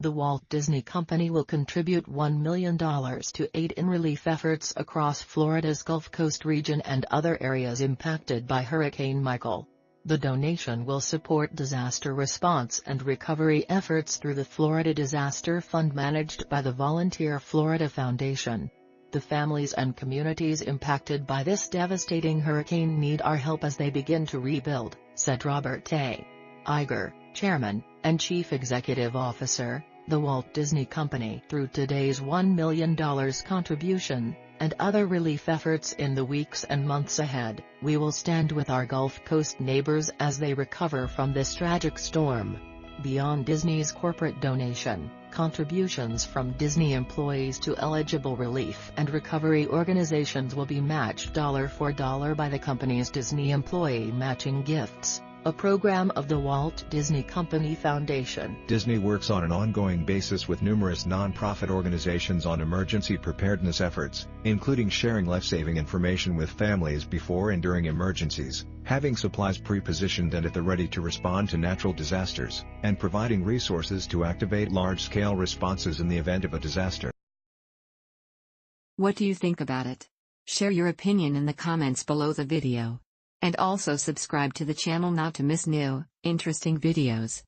The Walt Disney Company will contribute $1 million to aid in relief efforts across Florida's Gulf Coast region and other areas impacted by Hurricane Michael. The donation will support disaster response and recovery efforts through the Florida Disaster Fund managed by the Volunteer Florida Foundation. The families and communities impacted by this devastating hurricane need our help as they begin to rebuild, said Robert A. Iger, Chairman and Chief Executive Officer, The Walt Disney Company. Through today's $1 million contribution, and other relief efforts in the weeks and months ahead, we will stand with our Gulf Coast neighbors as they recover from this tragic storm. Beyond Disney's corporate donation, contributions from Disney employees to eligible relief and recovery organizations will be matched dollar for dollar by the company's Disney Employee Matching Gifts, a program of the Walt Disney Company Foundation. Disney works on an ongoing basis with numerous non-profit organizations on emergency preparedness efforts, including sharing life-saving information with families before and during emergencies, having supplies pre-positioned and at the ready to respond to natural disasters, and providing resources to activate large-scale responses in the event of a disaster. What do you think about it? Share your opinion in the comments below the video. And also subscribe to the channel not to miss new, interesting videos.